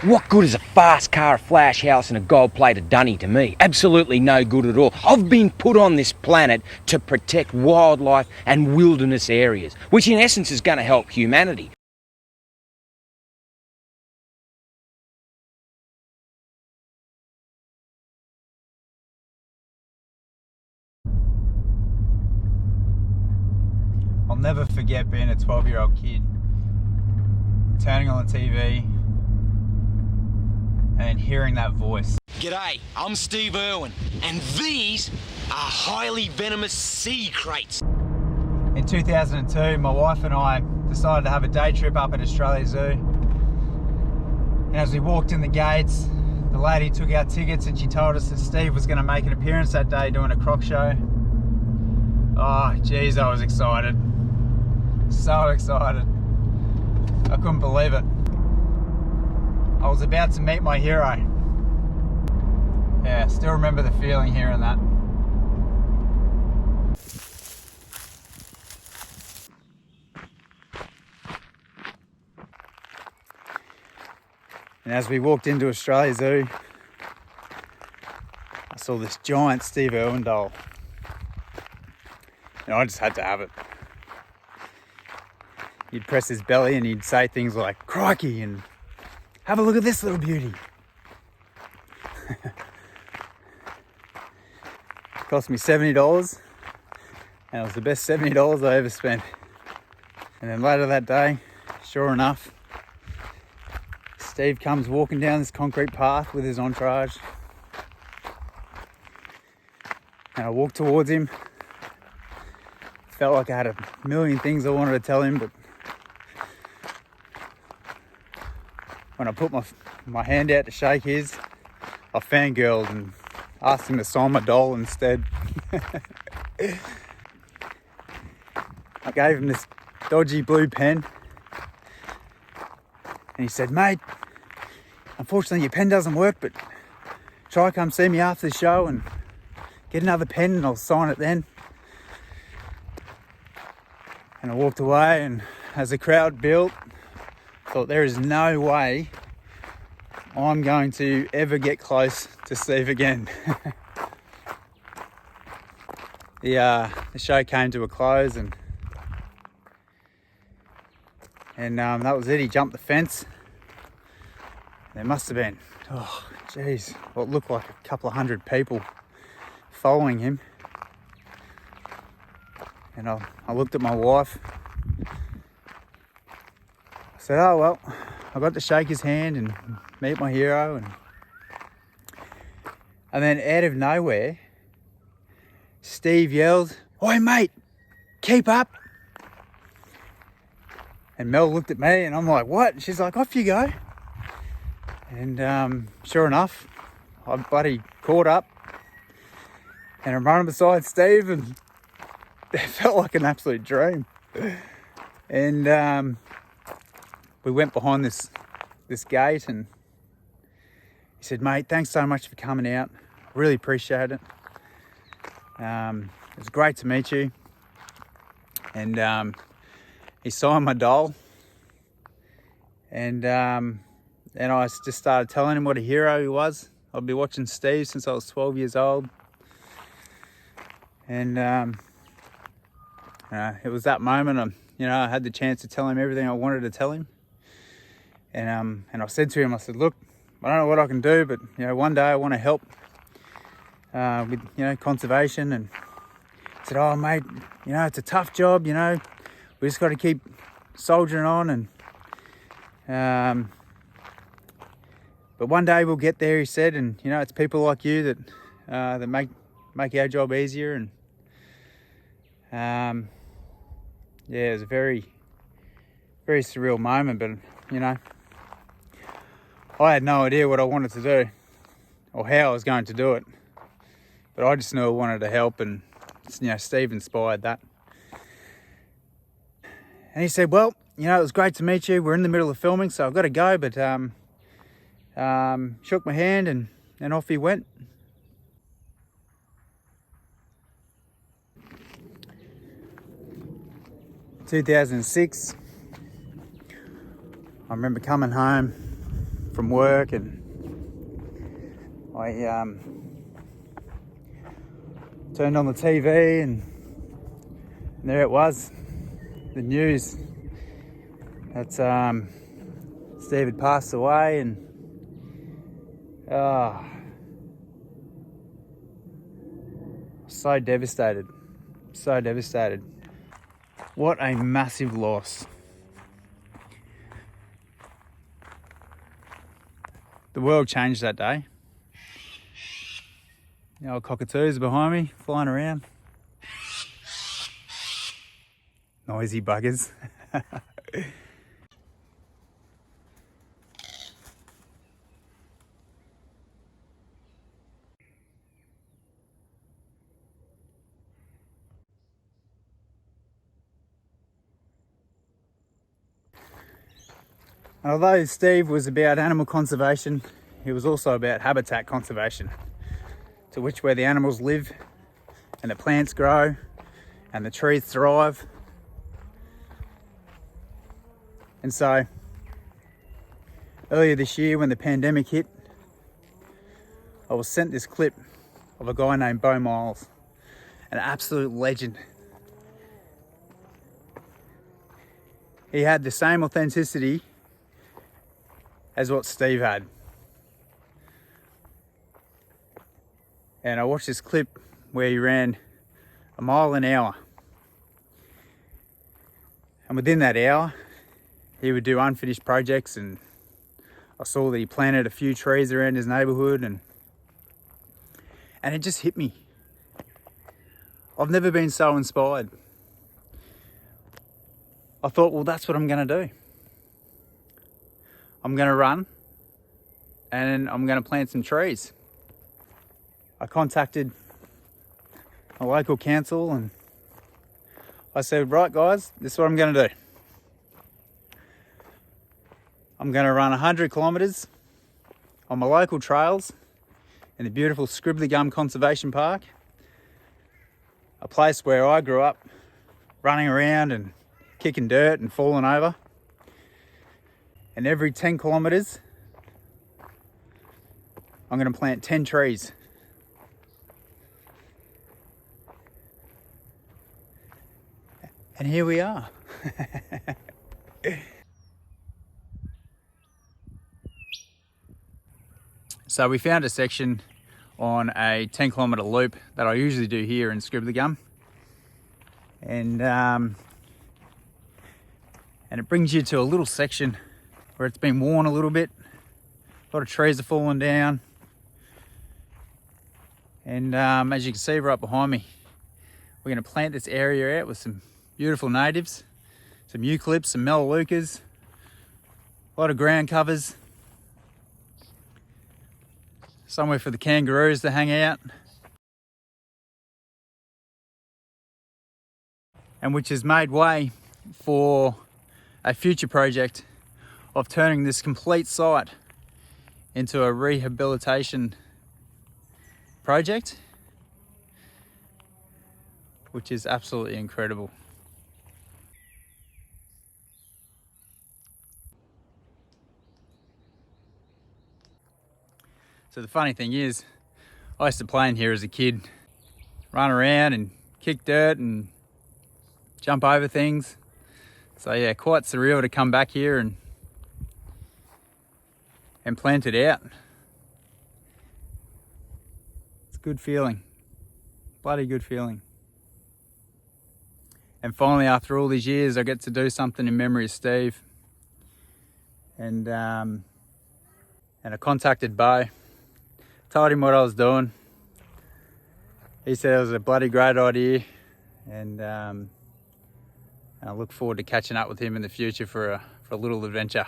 What good is a fast car, a flash house and a gold-plated dunny to me? Absolutely no good at all. I've been put on this planet to protect wildlife and wilderness areas, which in essence is going to help humanity. I'll never forget being a 12-year-old kid, turning on the TV and hearing that voice. G'day, I'm Steve Irwin, and these are highly venomous sea crates. In 2002, my wife and I decided to have a day trip up at Australia Zoo. And as we walked in the gates, the lady took our tickets and she told us that Steve was going to make an appearance that day doing a croc show. Oh, geez, I was excited. So excited. I couldn't believe it. I was about to meet my hero. Yeah, still remember the feeling hearing that. And as we walked into Australia Zoo, I saw this giant Steve Irwin doll. And I just had to have it. He'd press his belly and he'd say things like, "Crikey," and "Have a look at this little beauty." It cost me $70, and it was the best $70 I ever spent. And then later that day, sure enough, Steve comes walking down this concrete path with his entourage. And I walked towards him. Felt like I had a million things I wanted to tell him, but when I put my hand out to shake his, I fangirled and asked him to sign my doll instead. I gave him this dodgy blue pen and he said, "Mate, unfortunately your pen doesn't work, but try come see me after the show and get another pen and I'll sign it then." And I walked away, and as the crowd built, I thought there is no way I'm going to ever get close to Steve again. The show came to a close and that was it. He jumped the fence. There must have been, oh geez, what looked like a couple of hundred people following him. And I looked at my wife. I said, "Oh well, I got to shake his hand and meet my hero." And then out of nowhere, Steve yelled, "Oi mate, keep up." And Mel looked at me and I'm like, "What?" And she's like, "Off you go." And sure enough, I bloody caught up and I'm running beside Steve, and it felt like an absolute dream. And we went behind this gate and he said, "Mate, thanks so much for coming out. Really appreciate it. It was great to meet you." And he signed my doll. And I just started telling him what a hero he was. I'd been watching Steve since I was 12 years old. And it was that moment I had the chance to tell him everything I wanted to tell him. And I said to him, I said, "Look, I don't know what I can do, but one day I want to help with conservation." And he said, "Oh mate, it's a tough job, we just got to keep soldiering on, and but one day we'll get there," he said. "And it's people like you that make our job easier." And it was a very, very surreal moment, but I had no idea what I wanted to do or how I was going to do it, but I just knew I wanted to help, and Steve inspired that. And he said, "Well, it was great to meet you. We're in the middle of filming, so I've got to go," but shook my hand and off he went. In 2006, I remember coming home from work, and I turned on the TV, and there it was, the news that Steve had passed away. And so devastated. What a massive loss. The world changed that day. The old cockatoos are behind me, flying around. Noisy buggers. Although Steve was about animal conservation, he was also about habitat conservation, to which where the animals live and the plants grow and the trees thrive. And so earlier this year, when the pandemic hit, I was sent this clip of a guy named Bo Miles, an absolute legend. He had the same authenticity as what Steve had. And I watched this clip where he ran a mile an hour. And within that hour, he would do unfinished projects, and I saw that he planted a few trees around his neighbourhood, and it just hit me. I've never been so inspired. I thought, well, that's what I'm going to do. I'm going to run and I'm going to plant some trees. I contacted a local council and I said, right guys, this is what I'm going to do. I'm going to run 100 kilometres on my local trails in the beautiful Scribbly Gum Conservation Park, a place where I grew up running around and kicking dirt and falling over. And every 10 kilometres, I'm going to plant 10 trees. And here we are. So we found a section on a 10-kilometre loop that I usually do here in Scribbly Gum. And it brings you to a little section where it's been worn a little bit. A lot of trees are falling down. And as you can see right behind me, we're going to plant this area out with some beautiful natives, some eucalypts, some melaleucas, a lot of ground covers, somewhere for the kangaroos to hang out, and which has made way for a future project of turning this complete site into a rehabilitation project, which is absolutely incredible. So the funny thing is, I used to play in here as a kid, run around and kick dirt and jump over things. So yeah, quite surreal to come back here and plant it out. It's a good feeling, bloody good feeling. And finally, after all these years, I get to do something in memory of Steve. And I contacted Bo, told him what I was doing. He said it was a bloody great idea, and I look forward to catching up with him in the future for a little adventure.